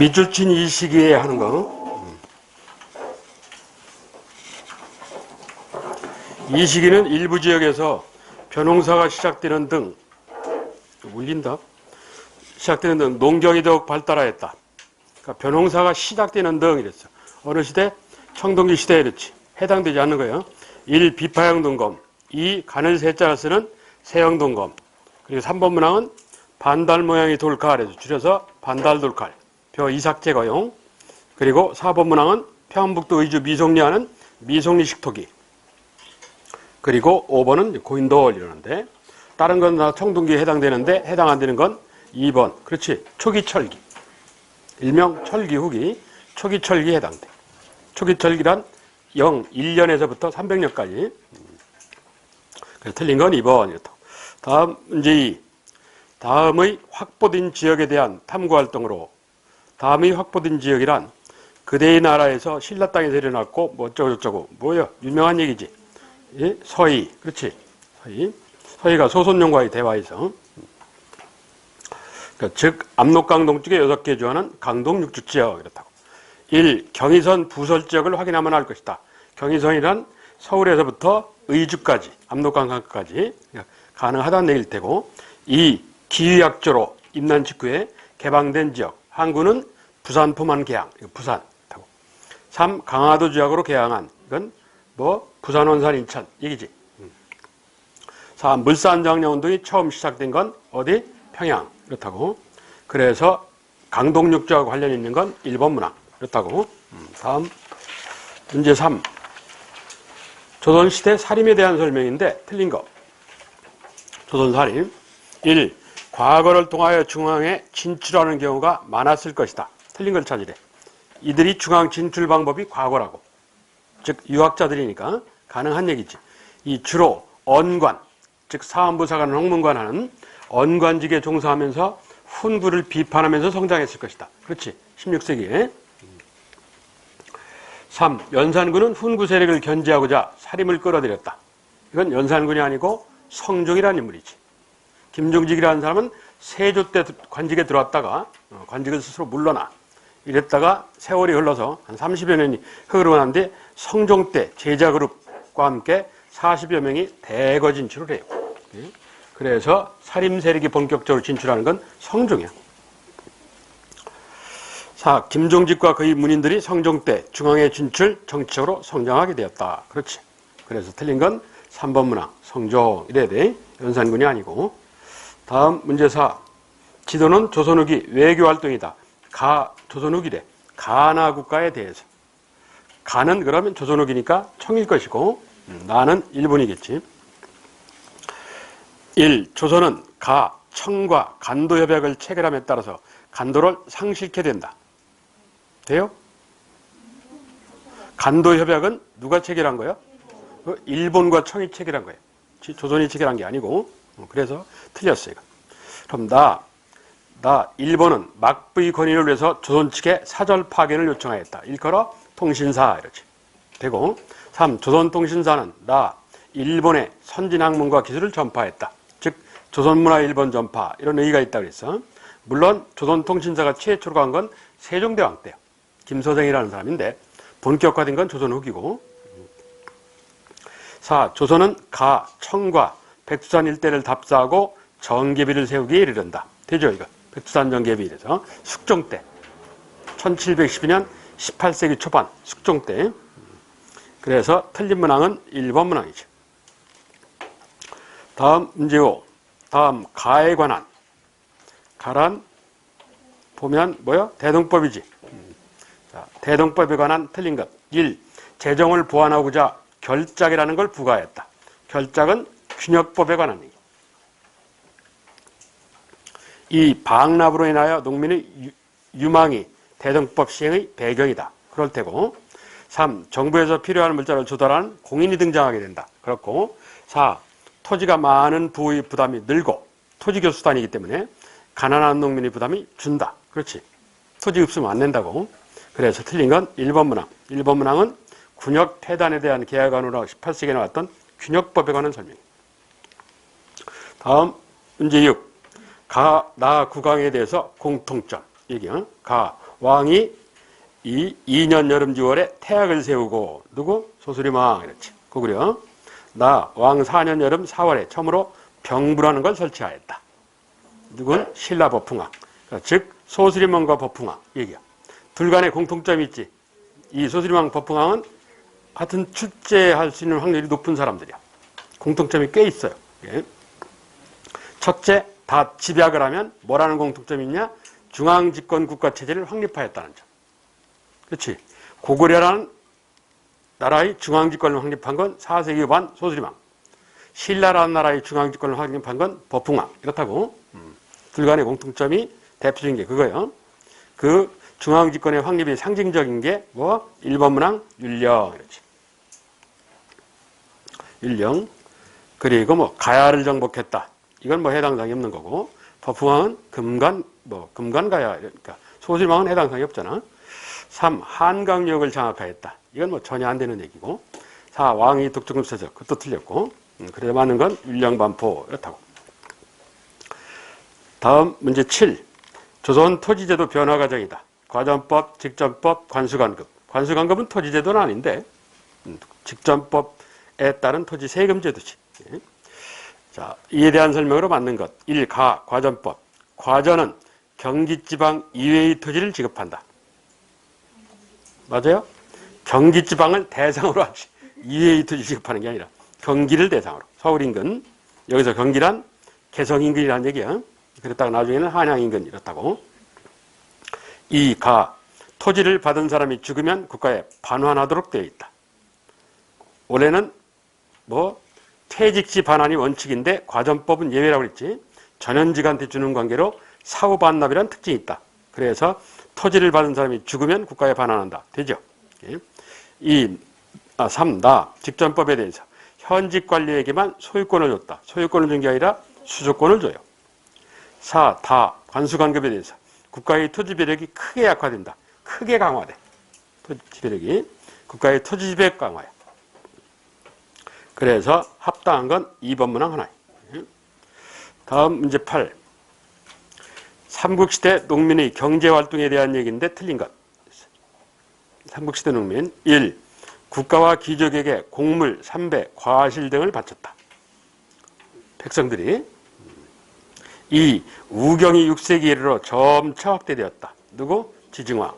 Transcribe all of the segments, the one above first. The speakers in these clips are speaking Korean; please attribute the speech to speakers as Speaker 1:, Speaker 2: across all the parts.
Speaker 1: 밑줄친 이 시기에 하는 거. 이 시기는 일부 지역에서 벼농사가 시작되는 등 울린다. 시작되는 등 농경이 더욱 발달하였다. 그러니까 벼농사가 시작되는 등 이랬어. 어느 시대? 청동기 시대에 이랬지. 해당되지 않는 거예요. 1. 비파형 동검. 2. 가늘 세자를 쓰는 세형 동검. 그리고 3번 문항은 반달 모양의 돌칼에서 줄여서 반달 돌칼. 벼 이삭제거용. 그리고 4번 문항은 평안북도 의주 미송리하는 미송리식 토기. 그리고 5번은 고인돌 이러는데 다른 건 다 청동기에 해당되는데 해당 안 되는 건 2번. 그렇지. 초기철기. 일명 철기 후기. 초기철기에 해당돼. 초기철기란 1년에서부터 300년까지. 그래서 틀린 건 2번. 이렇다. 다음 문제 2. 다음의 확보된 지역에 대한 탐구활동으로 다음의 확보된 지역이란 그대의 나라에서 신라 땅에서 일어났고 뭐 어쩌고저쩌고 뭐야 유명한 얘기지. 예? 서희. 그렇지. 서희. 서희가 소손룡과의 대화에서 그러니까 즉 압록강 동쪽에 6개 주하는 강동 6주지역 이렇다고. 1. 경의선 부설지역을 확인하면 알 것이다. 경의선이란 서울에서부터 의주까지 압록강 강까지 가능하다는 얘기일 테고. 2. 기후약조로 임난 직후에 개방된 지역. 항구는 부산포만 개항. 부산. 3. 강화도 지역으로 개항한. 이건 뭐 부산, 원산, 인천 얘기지. 4. 물산장려운동이 처음 시작된 건 어디? 평양. 그렇다고. 그래서 강동육지하고 관련 있는 건 1번 문항. 그렇다고. 다음 문제 3. 조선시대 사림에 대한 설명인데 틀린 거. 조선사림. 1. 과거를 통하여 중앙에 진출하는 경우가 많았을 것이다. 틀린 걸 찾으래. 이들이 중앙 진출 방법이 과거라고. 즉 유학자들이니까 가능한 얘기지. 이 주로 언관, 즉 사원부사관 홍문관하는 언관직에 종사하면서 훈구를 비판하면서 성장했을 것이다. 그렇지. 16세기에. 3. 연산군은 훈구 세력을 견제하고자 사림을 끌어들였다. 이건 연산군이 아니고 성종이라는 인물이지. 김종직이라는 사람은 세조 때 관직에 들어왔다가 관직을 스스로 물러나. 이랬다가 세월이 흘러서 한 30여 년이 흐르는데 성종 때 제자 그룹과 함께 40여 명이 대거 진출을 해요. 그래서 사림 세력이 본격적으로 진출하는 건 성종이야. 4. 김종직과 그의 문인들이 성종 때 중앙에 진출 정치적으로 성장하게 되었다. 그렇지. 그래서 틀린 건 3번 문항. 성종 이래야 돼. 연산군이 아니고. 다음 문제 4. 지도는 조선 후기 외교 활동이다. 조선 후기래. 가나 국가에 대해서. 가는 그러면 조선 후기니까 청일 것이고 나는 일본이겠지. 1. 조선은 청과 간도 협약을 체결함에 따라서 간도를 상실케 된다. 돼요? 간도 협약은 누가 체결한 거예요? 일본과 청이 체결한 거예요. 조선이 체결한 게 아니고. 그래서 틀렸어요. 그럼 일본은 막부의 권위를 위해서 조선 측에 사절 파견을 요청하였다. 일컬어 통신사 이렇지. 되고. 3. 조선통신사는 일본의 선진학문과 기술을 전파했다. 즉 조선문화 일본 전파 이런 의의가 있다고 그랬어. 물론 조선통신사가 최초로 간 건 세종대왕 때요. 김서생이라는 사람인데 본격화된 건 조선 후기고. 4. 조선은 청과 백두산 일대를 답사하고 정계비를 세우기에 이르른다. 되죠 이거. 백두산 정계비 이래서 숙종 때 1712년 18세기 초반 숙종 때. 그래서 틀린 문항은 1번 문항이죠. 다음 문제 5. 다음 가에 관한. 가란 보면 뭐요? 대동법이지. 자, 대동법에 관한 틀린 것. 1. 재정을 보완하고자 결작이라는 걸 부과했다. 결작은 균역법에 관한 얘기. 2. 방납으로 인하여 농민의 유망이 대동법 시행의 배경이다. 그럴 테고. 3. 정부에서 필요한 물자를 조달하는 공인이 등장하게 된다. 그렇고. 4. 토지가 많은 부의 부담이 늘고 토지교수단이기 때문에 가난한 농민의 부담이 준다. 그렇지. 토지 없으면 안 낸다고. 그래서 틀린 건 1번 문항. 1번 문항은 군역 폐단에 대한 계약안으로 18세기에 나왔던 균역법에 관한 설명. 다음 문제 6. 구강에 대해서 공통점. 얘기요. 왕이 이 2년 여름 6월에 태약을 세우고 누구? 소수림왕 이랬지. 고구려. 나 왕 4년 여름 4월에 처음으로 병부라는 걸 설치하였다. 누군? 신라 법흥왕. 그러니까 즉 소수림왕과 법흥왕 얘기야. 둘 간의 공통점이 있지. 이 소수림왕 법흥왕은 하여튼 출제할 수 있는 확률이 높은 사람들이야. 공통점이 꽤 있어요. 예. 첫째, 다 집약을 하면 뭐라는 공통점이 있냐? 중앙집권 국가체제를 확립하였다는 점. 그렇지. 고구려라는 나라의 중앙집권을 확립한 건 4세기 후반 소수림왕. 신라라는 나라의 중앙집권을 확립한 건 법흥왕. 이렇다고. 둘 간의 공통점이 대표적인 게 그거예요. 그 중앙집권의 확립이 상징적인 게 뭐? 1번 문항 율령. 이렇지. 율령. 그리고 뭐 가야를 정복했다. 이건 뭐 해당사항이 없는 거고. 법흥왕은 금관가야. 그러니까 소수림왕은 해당사항이 없잖아. 3. 한강역을 장악하였다. 이건 뭐 전혀 안 되는 얘기고. 4. 왕이 독점금 세적. 그것도 틀렸고. 그래서 맞는 건 율령반포. 이렇다고. 다음 문제 7. 조선 토지제도 변화 과정이다. 과전법, 직전법, 관수관급. 관수관급은 토지제도는 아닌데 직전법에 따른 토지 세금제도지. 자, 이에 대한 설명으로 맞는 것. 1. 과전법. 과전은 경기지방 이외의 토지를 지급한다. 맞아요? 경기지방을 대상으로 하지. 이외의 토지 지급하는 게 아니라 경기를 대상으로. 서울인근. 여기서 경기란 개성인근이라는 얘기야. 그랬다가 나중에는 한양인근 이렇다고. 2. 토지를 받은 사람이 죽으면 국가에 반환하도록 되어 있다. 원래는 퇴직시 반환이 원칙인데 과전법은 예외라고 그랬지. 전현직한테 주는 관계로 사후반납이라는 특징이 있다. 그래서 토지를 받은 사람이 죽으면 국가에 반환한다. 되죠? 3. 직전법에 대해서 현직 관리에게만 소유권을 줬다. 소유권을 준 게 아니라 수조권을 줘요. 4. 관수관급에 대해서 국가의 토지배력이 크게 약화된다. 크게 강화돼. 토지배력이. 국가의 토지지배 강화야. 그래서 합당한 건 2번 문항 하나. 다음 문제 8. 삼국시대 농민의 경제활동에 대한 얘기인데 틀린 것. 삼국시대 농민. 1. 국가와 귀족에게 곡물, 삼배, 과실 등을 바쳤다. 백성들이. 2. 우경이 6세기에 이르러 점차 확대되었다. 누구? 지증왕.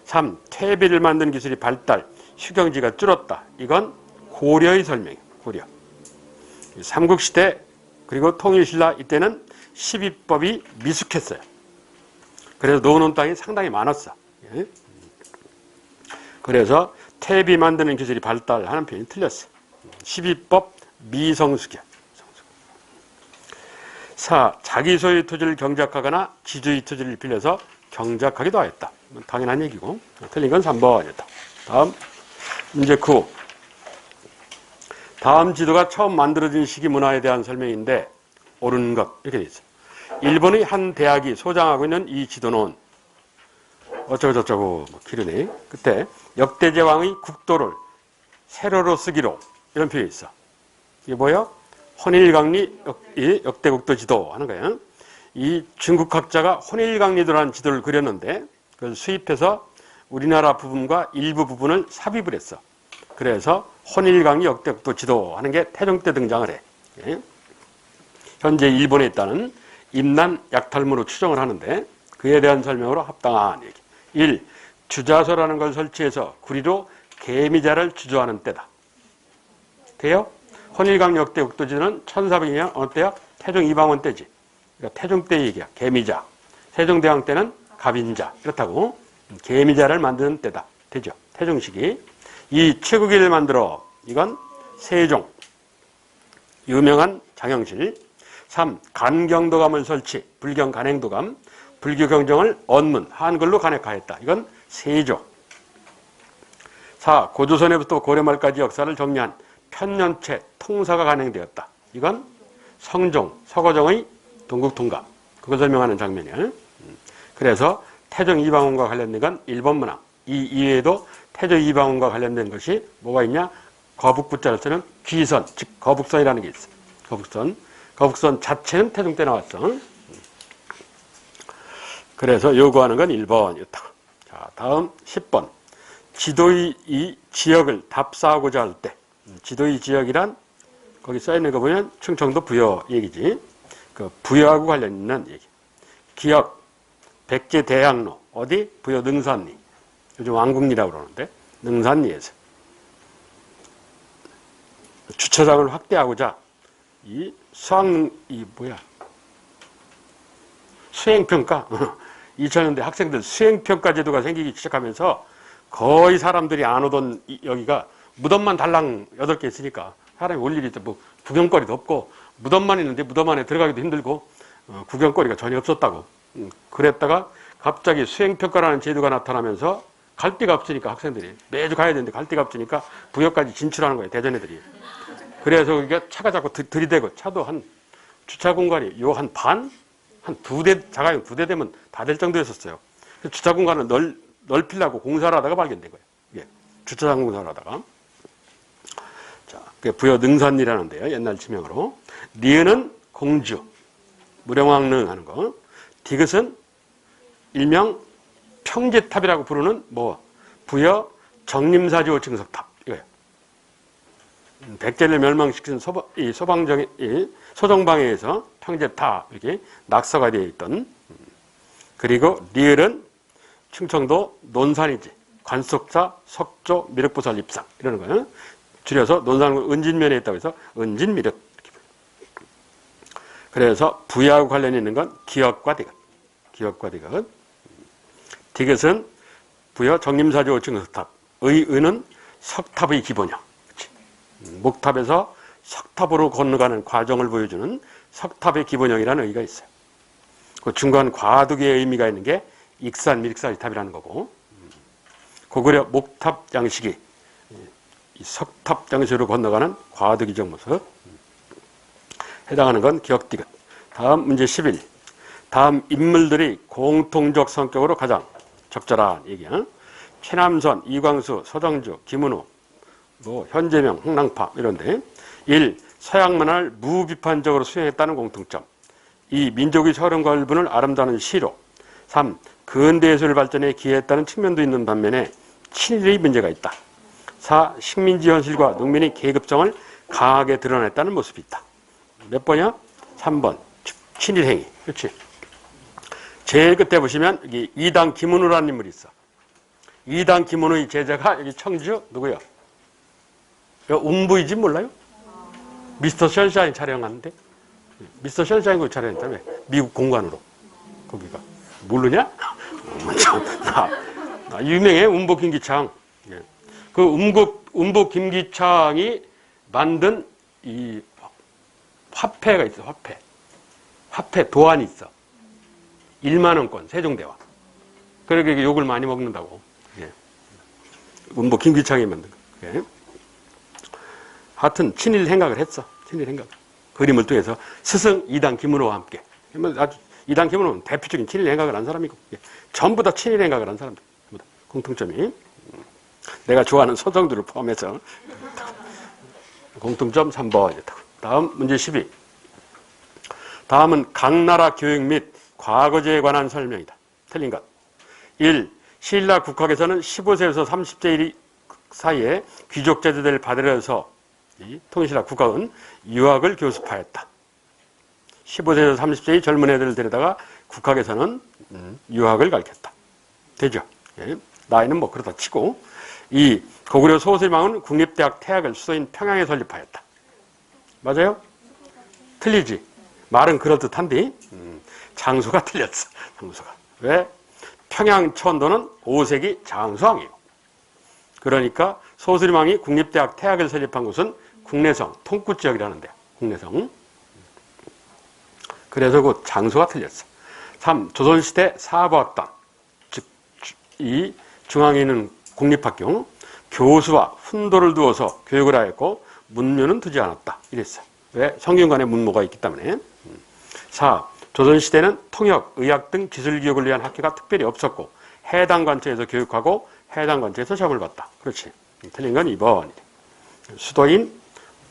Speaker 1: 3. 퇴비를 만드는 기술이 발달, 휴경지가 줄었다. 이건 고려의 설명이에요. 고려. 삼국시대 그리고 통일신라 이때는 시비법이 미숙했어요. 그래서 놓는 땅이 상당히 많았어. 그래서 퇴비 만드는 기술이 발달하는 표현이 틀렸어. 시비법 미성숙이야. 4. 자기 소유 토지를 경작하거나 지주의 토지를 빌려서 경작하기도 하였다. 당연한 얘기고. 틀린 건 3번이었다. 다음 문제 9. 다음 지도가 처음 만들어진 시기 문화에 대한 설명인데 옳은 것 이렇게 돼 있어. 일본의 한 대학이 소장하고 있는 이 지도는 어쩌고저쩌고 기르네. 그때 역대제 왕의 국도를 세로로 쓰기로 이런 표현이 있어. 이게 뭐예요? 혼일강리 역대국도 지도 하는 거예요. 이 중국학자가 혼일강리도라는 지도를 그렸는데 그걸 수입해서 우리나라 부분과 일부 부분을 삽입을 했어. 그래서 혼일강리 역대국도 지도 하는 게 태종 때 등장을 해. 현재 일본에 있다는 임난 약탈무로 추정을 하는데 그에 대한 설명으로 합당한 얘기. 1. 주자소라는 걸 설치해서 구리로 개미자를 주조하는 때다. 돼요? 혼일강 역대국도지는 1400년 어느 때야? 태종 이방원 때지. 그러니까 태종 때 얘기야. 개미자. 세종대왕 때는 갑인자. 이렇다고. 개미자를 만드는 때다. 되죠? 태종 시기. 2. 최국일을 만들어. 이건 세종. 유명한 장영실. 3. 간경도감을 설치. 불경 간행도감. 불교 경정을 언문, 한글로 간획하였다. 이건 세조. 4. 고조선에부터 고려말까지 역사를 정리한 편년체 통사가 간행되었다. 이건 성종, 서거정의 동국통감. 그걸 설명하는 장면이에요. 그래서 태종 이방원과 관련된 건 1번 문항. 이 이외에도 태종 이방원과 관련된 것이 뭐가 있냐? 거북부자를 쓰는 귀선, 즉 거북선이라는 게 있어. 거북선. 거북선 자체는 태종 때 나왔어. 그래서 요구하는 건 1번이었다. 자, 다음 10번. 지도의 이 지역을 답사하고자 할 때, 지도의 지역이란 거기 써있는 거 보면 충청도 부여 얘기지. 그 부여하고 관련 있는 얘기. 기역, 백제대학로, 어디? 부여 능산리. 요즘 왕궁리라고 그러는데, 능산리에서. 주차장을 확대하고자 수행평가. 2000년대 학생들 수행평가 제도가 생기기 시작하면서 거의 사람들이 안 오던 여기가 무덤만 달랑 8개 있으니까 사람이 올 일이 뭐 구경거리도 없고 무덤만 있는데 무덤 안에 들어가기도 힘들고 구경거리가 전혀 없었다고. 그랬다가 갑자기 수행평가라는 제도가 나타나면서 갈 데가 없으니까 학생들이 매주 가야 되는데 갈 데가 없으니까 부여까지 진출하는 거예요. 대전 애들이. 그래서 이게 차가 자꾸 들이대고 차도 한 주차 공간이 요 한 반? 한 2대, 자가용 2대 되면 다 될 정도였었어요. 주차 공간을 넓히려고 공사를 하다가 발견된 거예요. 예. 주차장 공사를 하다가. 자, 그게 부여 능산리라는데요. 옛날 지명으로. 리은은 공주, 무령왕릉 하는 거. 디귿은 일명 평제탑이라고 부르는 부여 정림사지호 증석탑. 이거예요. 백제를 멸망시킨 소정방에 의해서 평제탑 이렇게 낙서가 되어 있던. 그리고 리을은 충청도 논산이지. 관속사, 석조, 미륵보살 입상 이러는 거예요. 줄여서 논산군 은진면에 있다고 해서 은진미륵. 그래서 부여하고 관련이 있는 건 기역과 디귿. 기역과 디귿. 디귿은 부여 정림사지호 증석탑. 의는 석탑의 기본이야. 그치? 목탑에서 석탑으로 건너가는 과정을 보여주는 석탑의 기본형이라는 의의가 있어요. 그 중간 과두기의 의미가 있는 게 익산, 미륵사지탑이라는 거고, 고구려 목탑 양식이 석탑 양식으로 건너가는 과두기적 모습. 해당하는 건 기역디귿. 다음 문제 11. 다음 인물들이 공통적 성격으로 가장 적절한 얘기야. 최남선, 이광수, 서정주, 김은호, 현재명, 홍랑파 이런데. 1. 서양 문화를 무비판적으로 수행했다는 공통점. 2. 민족의 서른걸분을 아름다운 시로. 3. 근대예술 발전에 기여했다는 측면도 있는 반면에 친일의 문제가 있다. 4. 식민지 현실과 농민의 계급성을 강하게 드러냈다는 모습이 있다. 몇 번이야? 3번. 친일행위. 그렇지? 제일 끝에 보시면 여기 이당 김은호라는 인물이 있어. 이당 김은호의 제자가 여기 청주 누구야? 운부이집 몰라요? 미스터 션샤인 촬영하는데 미스터 션샤인 그 촬영했다며 미국 공관으로 거기가 모르냐? 유명해. 운보 김기창. 그 운보 김기창이 만든 이 화폐가 있어. 화폐 도안이 있어. 1만 원권 세종대왕. 그러게 욕을 많이 먹는다고. 운보 김기창이 만든 거. 하여튼 친일 행각을 했어. 친일 행각. 그림을 통해서 스승 이당 김은호와 함께. 아주 이당 김은호는 대표적인 친일 행각을 한 사람이고 전부 다 친일 행각을 한 사람들. 공통점이. 내가 좋아하는 서정들을 포함해서 공통점 3번. 다음 문제 12. 다음은 각 나라 교육 및 과거제에 관한 설명이다. 틀린 것. 1. 신라 국학에서는 15세에서 30세 사이에 귀족 제도를 받으려서 통신라 국학은 유학을 교습하였다. 15세에서 30세의 젊은 애들을 데려다가 국학에서는 유학을 가르쳤다. 되죠? 예. 나이는 뭐 그러다 치고. 2. 고구려 소설망은 국립대학 태학을 수도인 평양에 설립하였다. 맞아요? 틀리지? 말은 그럴듯한데 장소가 틀렸어. 장소가. 왜? 평양 천도는 5세기 장수왕이에요. 그러니까 소설망이 국립대학 태학을 설립한 곳은 국내성, 통구지역이라는데 국내성. 그래서 그 장소가 틀렸어. 3. 조선시대 사법학당, 즉 이 중앙에 있는 국립학교 교수와 훈도를 두어서 교육을 하였고 문묘는 두지 않았다. 이랬어요. 왜? 성균관에 문모가 있기 때문에. 4. 조선시대는 통역, 의학 등 기술교육을 위한 학교가 특별히 없었고 해당 관처에서 교육하고 해당 관처에서 시험을 봤다. 그렇지. 틀린 건 2번. 수도인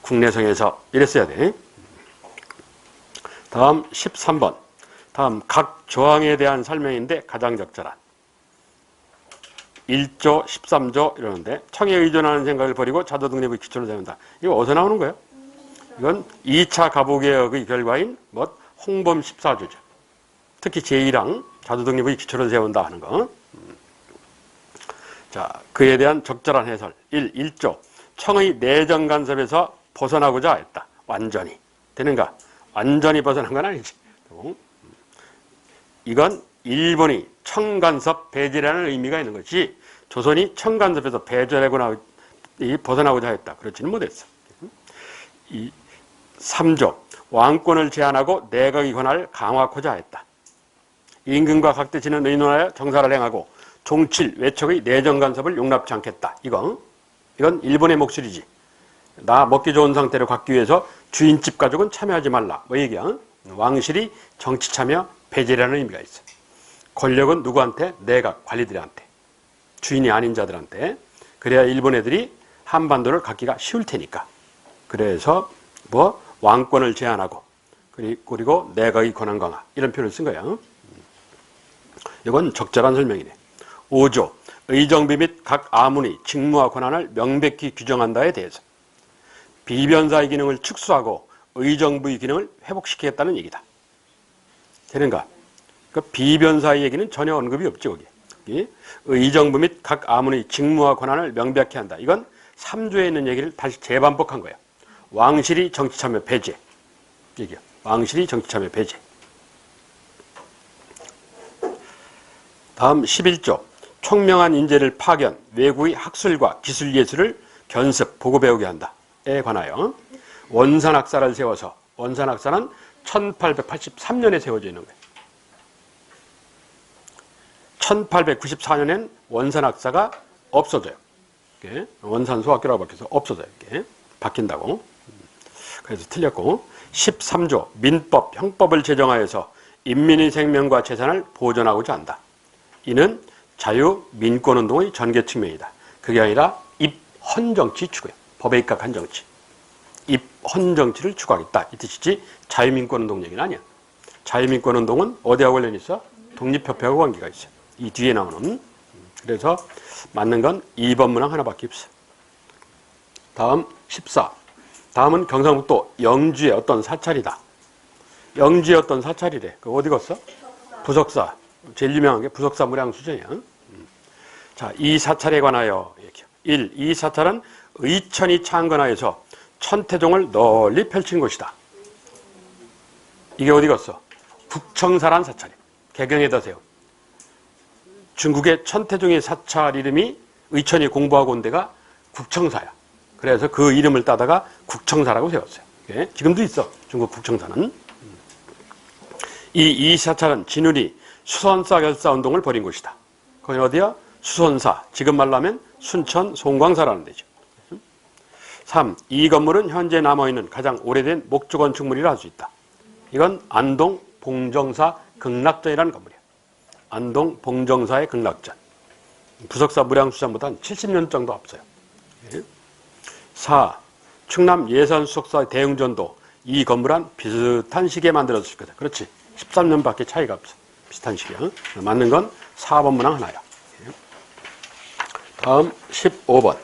Speaker 1: 국내성에서 이랬어야 돼. 다음 13번. 다음 각 조항에 대한 설명인데 가장 적절한. 1조, 13조 이러는데 청에 의존하는 생각을 버리고 자도 독립의 기초를 세운다. 이거 어디서 나오는 거예요? 이건 2차 가보개혁의 결과인 홍범 14조죠. 특히 제1항 자도 독립의 기초를 세운다 하는 거. 자, 그에 대한 적절한 해설. 1조. 청의 내정 간섭에서 벗어나고자 했다. 완전히. 되는가? 완전히 벗어난 건 아니지. 이건 일본이 청간섭 배제라는 의미가 있는 것이 조선이 청간섭에서 배제하거나 벗어나고자 했다. 그렇지는 못했어. 3조. 왕권을 제한하고 내각의 권한을 강화하고자 했다. 임금과 각대치는 의논하여 정사를 행하고 종칠, 외척의 내정 간섭을 용납치 않겠다. 이건 일본의 목소리지. 나 먹기 좋은 상태로 갖기 위해서 주인집 가족은 참여하지 말라. 뭐 얘기야? 왕실이 정치 참여 배제라는 의미가 있어. 권력은 누구한테? 내각, 관리들한테. 주인이 아닌 자들한테. 그래야 일본 애들이 한반도를 갖기가 쉬울 테니까. 그래서 왕권을 제한하고 그리고 내각의 권한 강화 이런 표현을 쓴 거야. 이건 적절한 설명이네. 5조. 의정부 및 각 아문의 직무와 권한을 명백히 규정한다에 대해서 비변사의 기능을 축소하고 의정부의 기능을 회복시키겠다는 얘기다. 되는가? 그 비변사의 얘기는 전혀 언급이 없죠. 여기. 의정부 및 각 아문의 직무와 권한을 명백히 한다. 이건 3조에 있는 얘기를 다시 재반복한 거예요. 왕실이 정치참여 배제. 얘기야. 왕실이 정치참여 배제. 다음 11조. 총명한 인재를 파견, 외국의 학술과 기술 예술을 견습, 보고 배우게 한다에 관하여 원산학사를 세워서 원산학사는 1883년에 세워져 있는 거예요. 1894년엔 원산학사가 없어져요. 원산소학교라고 바뀌어서 없어져요. 이게 바뀐다고. 그래서 틀렸고 13조 민법, 형법을 제정하여서 인민의 생명과 재산을 보존하고자 한다. 이는 자유민권운동의 전개 측면이다. 그게 아니라 입헌정치 추구예요. 법에 입각한 정치. 입헌정치를 추구하겠다. 이 뜻이지 자유민권운동 얘기는 아니야. 자유민권운동은 어디하고 관련이 있어? 독립협회하고 관계가 있어요. 이 뒤에 나오는. 그래서 맞는 건 2번 문항 하나밖에 없어요. 다음 14. 다음은 경상북도 영주의 어떤 사찰이다. 영주의 어떤 사찰이래. 그 어디 갔어? 부석사. 제일 유명한 게 부석사 무량수전이야. 자, 이 사찰에 관하여 1. 이 사찰은 의천이 창건하여서 천태종을 널리 펼친 곳이다. 이게 어디 갔어? 국청사란 사찰이야. 개경에다 세워. 중국의 천태종의 사찰 이름이 의천이 공부하고 온 데가 국청사야. 그래서 그 이름을 따다가 국청사라고 세웠어요. 지금도 있어. 중국 국청사는. 이 사찰은 진운이 수선사 결사운동을 벌인 곳이다. 거기 어디야? 수선사. 지금 말로 하면 순천 송광사라는 데죠. 3. 이 건물은 현재 남아있는 가장 오래된 목조 건축물이라 할 수 있다. 이건 안동 봉정사 극락전이라는 건물이야. 안동 봉정사의 극락전. 부석사 무량수전보다 한 70년 정도 앞서요. 4. 충남 예산수석사 대흥전도 이 건물 한 비슷한 시기에 만들어졌을 거다. 그렇지. 13년밖에 차이가 없어. 비슷한 시기야. 맞는 건 4번 문항 하나야. 다음 15번.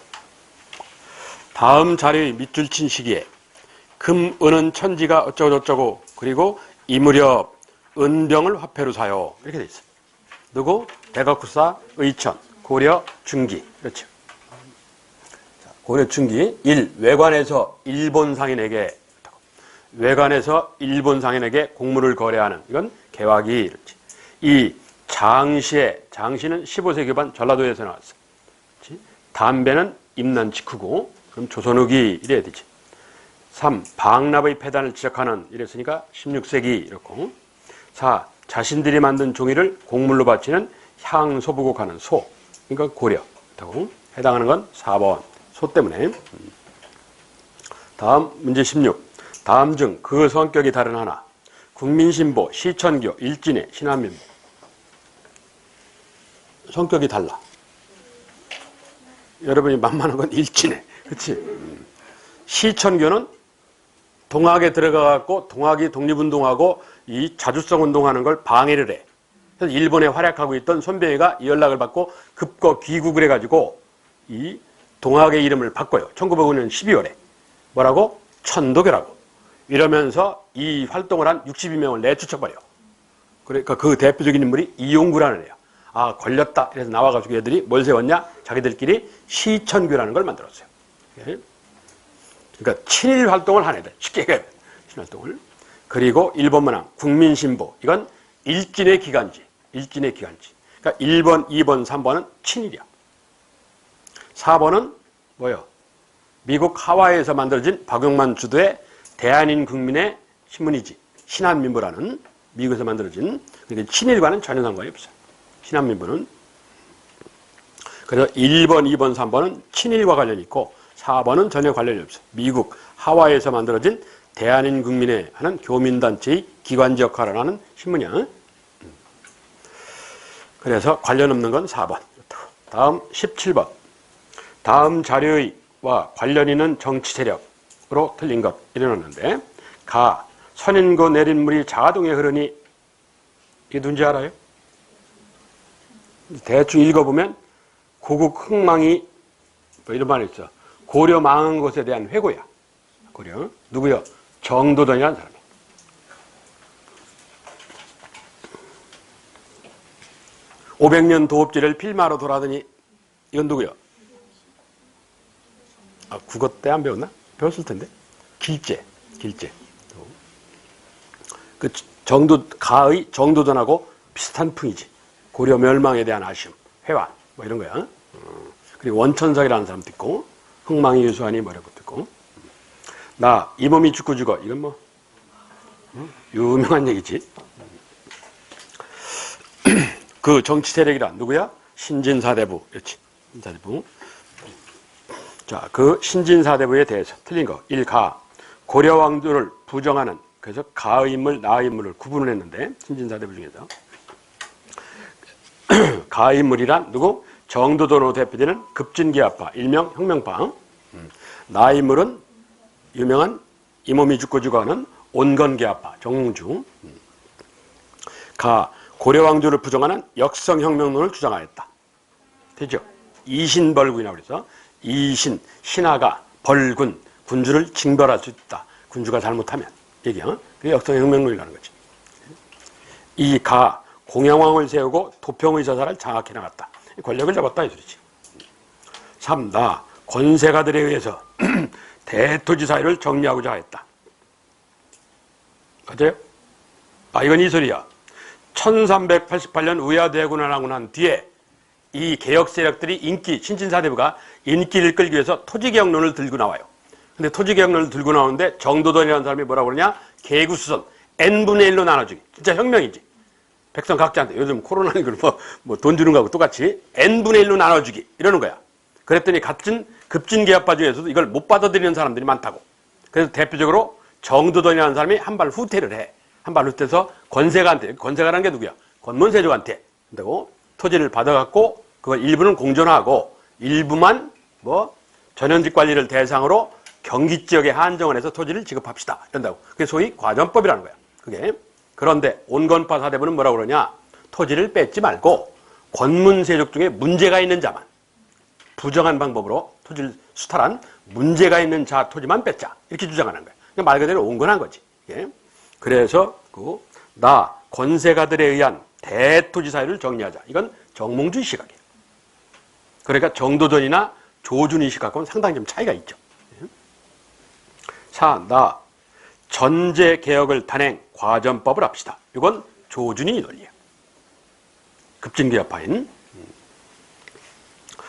Speaker 1: 다음 자료의 밑줄 친 시기에 금, 은은 천지가 어쩌고저쩌고 그리고 이 무렵 은병을 화폐로 사요. 이렇게 돼 있어요. 누구? 대각후사 의천, 고려 중기. 그렇죠. 고려 중기 1. 외관에서 일본 상인에게 외관에서 일본 상인에게 곡물을 거래하는 이건 개화기. 이렇지. 2. 장시에 장시는 15세기 반 전라도에서 나왔어. 그렇지? 담배는 임난 직후고 그럼 조선 후기 이래야 되지. 3. 방납의 폐단을 지적하는 이랬으니까 16세기 이렇고. 4. 자신들이 만든 종이를 곡물로 바치는 향소부곡하는 소. 그러니까 고려. 그렇다고. 해당하는 건 4번. 소 때문에. 다음 문제 16. 다음 중 그 성격이 다른 하나. 국민신보, 시천교, 일진회, 신한민보. 성격이 달라. 여러분이 만만한 건 일진회. 그렇지? 시천교는 동학에 들어가갖고 동학이 독립운동하고 이 자주성 운동하는 걸 방해를 해. 그래서 일본에 활약하고 있던 손병희가 이 연락을 받고 급거 귀국을 해가지고 이 동학의 이름을 바꿔요. 1905년 12월에. 뭐라고? 천도교라고. 이러면서 이 활동을 한 62명을 내쫓아버려. 그러니까 그 대표적인 인물이 이용구라는 애야. 아, 걸렸다. 그래서 나와가지고 애들이 뭘 세웠냐? 자기들끼리 시천교라는 걸 만들었어요. 그러니까 친일 활동을 한 애들. 쉽게 얘기해. 친일 활동을. 그리고 1번 문항, 국민신보. 이건 일진의 기간지. 일진의 기간지. 그러니까 1번, 2번, 3번은 친일이야. 4번은 뭐요? 미국 하와이에서 만들어진 박용만 주도의 대한인 국민의 신문이지. 신한민보라는 미국에서 만들어진. 그러니까 친일과는 전혀 상관이 없어요. 신한민보는. 그래서 1번, 2번, 3번은 친일과 관련이 있고 4번은 전혀 관련이 없어요. 미국 하와이에서 만들어진 대한인 국민회 하는 교민단체의 기관지 역할을 하는 신문이야. 그래서 관련 없는 건 4번. 다음 17번. 다음 자료와 관련 있는 정치 세력으로 틀린 것 이래놓는데 가. 선인고 내린 물이 자동에 흐르니 이게 누군지 알아요? 대충 읽어보면 고국 흥망이 뭐 이런 말이 있어. 고려 망한 것에 대한 회고야. 고려. 누구요? 정도전이라는 사람이. (500년) 도읍지를 필마로 돌아더니 이건 누구요? 아, 국어 때 안 배웠나? 배웠을 텐데. 길제. 그 가의 정도전하고 비슷한 풍이지. 고려 멸망에 대한 아쉬움, 회화 뭐 이런 거야. 그리고 원천석이라는 사람도 있고 흥망이 유수하니 뭐 이런 것도 있고. 나 이 몸이 죽고 죽어. 이건 뭐 유명한 얘기지. 그 정치 세력이란 누구야? 신진사대부. 그렇지. 신진사대부. 자, 그 신진사대부에 대해서 틀린 거. 1가 고려 왕조를 부정하는. 그래서 가의 인물, 나의 인물을 구분을 했는데 신진사대부 중에서 가의 인물이란 누구? 정도전으로 대표되는 급진기아파, 일명 혁명파. 나의 인물은 유명한 이 몸이 죽고 죽어 하는 온건기아파, 정몽주. 가 고려 왕조를 부정하는 역성혁명론을 주장하였다. 되죠? 이신벌군이라고 그래서 이신, 신하가 벌군, 군주를 징벌할 수 있다. 군주가 잘못하면. 얘기야. 그게 역성혁명론이라는 거지. 이 가 공양왕을 세우고 도평의사사를 장악해 나갔다. 권력을 잡았다 이 소리지. 3. 나 권세가들에 의해서 대토지 사회를 정리하고자 했다. 맞아요? 아, 이건 이 소리야. 1388년 우야대군환하고 난 뒤에 이 개혁 세력들이 신진사대부가 인기를 끌기 위해서 토지개혁론을 들고 나와요. 근데 토지개혁론을 들고 나오는데 정도전이라는 사람이 뭐라고 그러냐? 개구수선 n분의 1로 나눠주기. 진짜 혁명이지. 백성 각자한테 요즘 코로나19는 뭐 돈 주는 거하고 똑같이 n분의 1로 나눠주기 이러는 거야. 그랬더니 같은 급진개혁파 중에서도 이걸 못 받아들이는 사람들이 많다고. 그래서 대표적으로 정도전이라는 사람이 한 발 후퇴를 해. 한 발 후퇴해서 권세가한테, 권세가라는 게 누구야? 권문세족한테 한다고 토지를 받아갖고 그걸 일부는 공존하고 일부만 뭐 전현직 관리를 대상으로 경기 지역에 한정을 해서 토지를 지급합시다. 이런다고. 그게 소위 과전법이라는 거야. 그게. 그런데 온건파 사대부는 뭐라고 그러냐? 토지를 뺏지 말고 권문세족 중에 문제가 있는 자만 부정한 방법으로 토지를 수탈한 문제가 있는 자 토지만 뺏자. 이렇게 주장하는 거야. 말 그대로 온건한 거지. 예? 그래서 나 권세가들에 의한 대토지 사회를 정리하자. 이건 정몽주의 시각이에요. 그러니까 정도전이나 조준의 시각과는 상당히 좀 차이가 있죠. 4. 나 전제개혁을 단행 과전법을 합시다. 이건 조준의 논리예요. 급진개혁파인.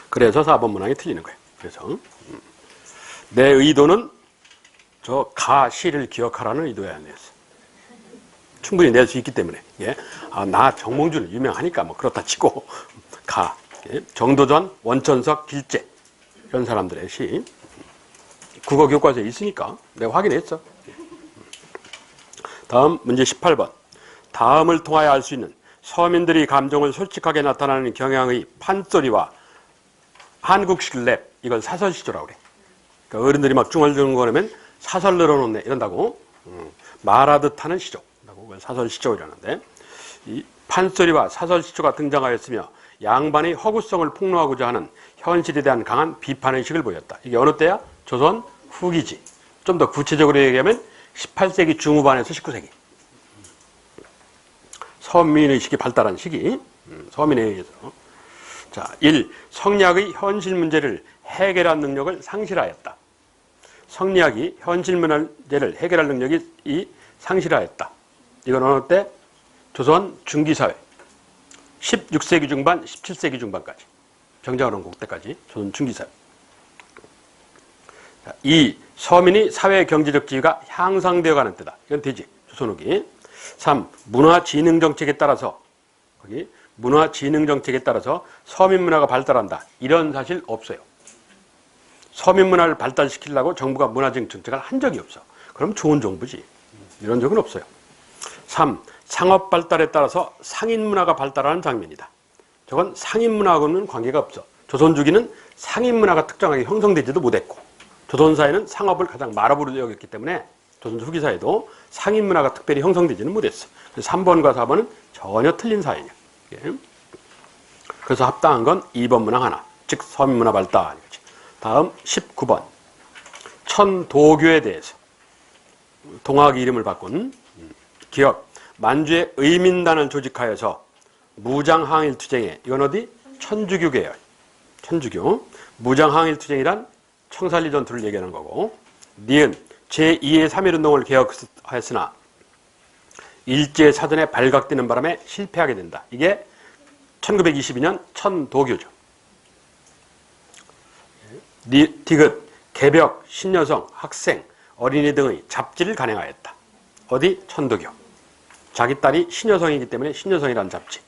Speaker 1: 그래서 4번 문항이 틀리는 거예요. 그래서 내 의도는 저 가시를 기억하라는 의도야 안 냈어. 충분히 낼 수 있기 때문에. 예. 아, 나 정몽주는 유명하니까 뭐 그렇다 치고 가. 예. 정도전, 원천석, 길제 이런 사람들의 시. 국어 교과서에 있으니까 내가 확인했어. 다음 문제 18번. 다음을 통하여 알 수 있는 서민들이 감정을 솔직하게 나타내는 경향의 판소리와 한국식 랩. 이건 사설시조라고 그래. 그러니까 어른들이 막 중얼중얼거리면 사설 늘어놓네 이런다고. 말하듯 하는 시조. 사설시조 이라는데 이 판소리와 사설시조가 등장하였으며 양반의 허구성을 폭로하고자 하는 현실에 대한 강한 비판의식을 보였다. 이게 어느 때야? 조선 후기지. 좀 더 구체적으로 얘기하면 18세기 중후반에서 19세기. 서민의식이 발달한 시기. 서민에 의해서. 자, 1. 성리학의 현실 문제를 해결할 능력을 상실하였다. 성리학이 현실 문제를 해결할 능력이 상실하였다. 이건 어느 때? 조선 중기사회. 16세기 중반, 17세기 중반까지. 정자언론국 때까지 조선 중기사회. 2. 서민이 사회 경제적 지위가 향상되어 가는 때다. 이건 되지. 조선 후기. 3. 문화진흥정책에 따라서 거기 문화진흥정책에 따라서 서민문화가 발달한다. 이런 사실 없어요. 서민문화를 발달시키려고 정부가 문화진흥정책을 한 적이 없어. 그럼 좋은 정부지. 이런 적은 없어요. 3. 상업 발달에 따라서 상인문화가 발달하는 장면이다. 저건 상인문화하고는 관계가 없어. 조선 주기는 상인문화가 특정하게 형성되지도 못했고 조선사회는 상업을 가장 말업으로 여겼기 때문에 조선 후기사회도 상인문화가 특별히 형성되지는 못했어. 그래서 3번과 4번은 전혀 틀린 사회냐. 그래서 합당한 건 2번 문항 하나, 즉 서민문화 발달. 다음 19번 천도교에 대해서 동학의 이름을 바꾼 기업 만주의 의민단을 조직하여서 무장항일투쟁에 이건 어디? 천주교 계열. 천주교 무장항일투쟁이란 청산리 전투를 얘기하는 거고 니은 제2의 3.1운동을 개혁하였으나 일제 사전에 발각되는 바람에 실패하게 된다. 이게 1922년 천도교죠. 디귿 개벽, 신여성, 학생, 어린이 등의 잡지를 간행하였다. 어디? 천도교. 자기 딸이 신여성이기 때문에 신여성이라는 잡지.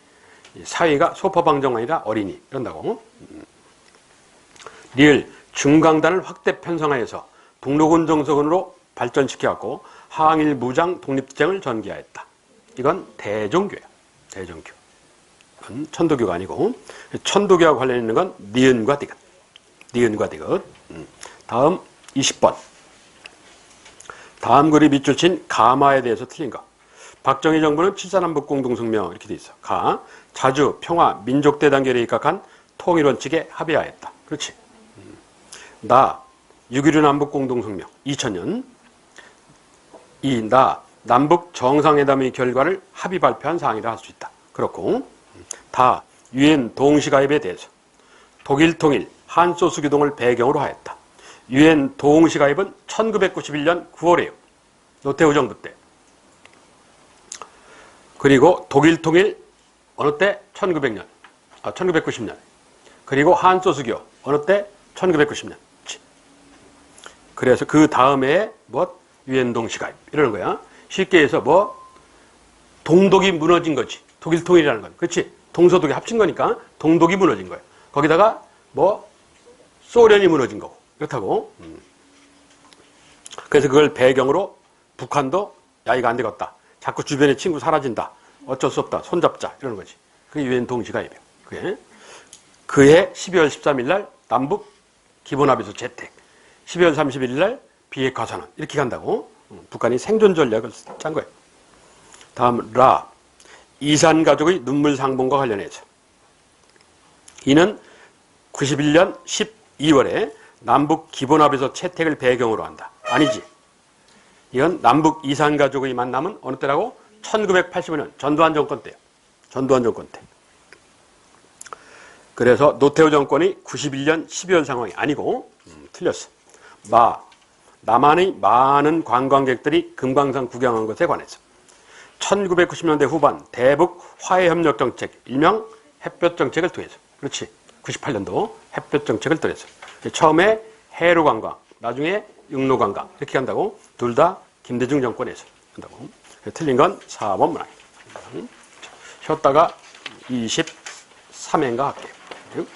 Speaker 1: 사위가 소퍼방정 아니라 어린이 이런다고. 리을 중강단을 확대 편성하여서 북로군 정서군으로 발전시켜갖고 항일 무장 독립투쟁을 전개하였다. 이건 대종교야. 대종교. 이건 천도교가 아니고 천도교와 관련 있는 건 니은과 디귿. 니은과 디귿. 다음 20번. 다음 글이 밑줄 친 가마에 대해서 틀린 거. 박정희 정부는 7.4남북 공동성명 이렇게 돼 있어. 가. 자주, 평화, 민족대단결에 입각한 통일원칙에 합의하였다. 그렇지. 나. 6.16 남북 공동성명 2000년. 이. 나. 남북 정상회담의 결과를 합의 발표한 사항이라 할 수 있다. 그렇고. 다. 유엔 동시가입에 대해서 독일 통일, 한소수 교동을 배경으로 하였다. 유엔 동시가입은 1991년 9월에요. 노태우 정부 때. 그리고 독일 통일 어느 때? 1900년. 1990년. 그리고 한소수교 어느 때? 1990년. 그래서 그 다음에 뭐 유엔 동시가입 이러는 거야. 쉽게 해서 뭐 동독이 무너진 거지. 독일 통일이라는 건. 그렇지? 동서독이 합친 거니까 동독이 무너진 거야. 거기다가 뭐 소련이 무너진 거고. 그렇다고. 그래서 그걸 배경으로 북한도 야 이거 안 되겠다. 자꾸 주변에 친구 사라진다. 어쩔 수 없다. 손잡자. 이러는 거지. 그게 유엔 동시가입이에요. 그게 그해 12월 13일 날 남북 기본합의서 채택. 12월 31일 날 비핵화선언. 이렇게 간다고. 북한이 생존 전략을 짠 거예요. 다음 라. 이산가족의 눈물 상봉과 관련해서. 이는 91년 12월에 남북 기본합의서 채택을 배경으로 한다. 아니지. 이건 남북 이산가족의 만남은 어느 때라고? 1985년 전두환 정권 때요. 전두환 정권 때. 그래서 노태우 정권이 91년 12월 상황이 아니고 틀렸어. 마. 남한의 많은 관광객들이 금강산 구경한 것에 관해서 1990년대 후반 대북 화해협력 정책, 일명 햇볕 정책을 통해서. 그렇지. 98년도 햇볕 정책을 통해서. 처음에 해로 관광, 나중에 육로 관광 이렇게 한다고. 둘 다 김대중 정권에서 한다고. 틀린 건 4번 문항입니다. 쉬었다가 23회인가 할게요.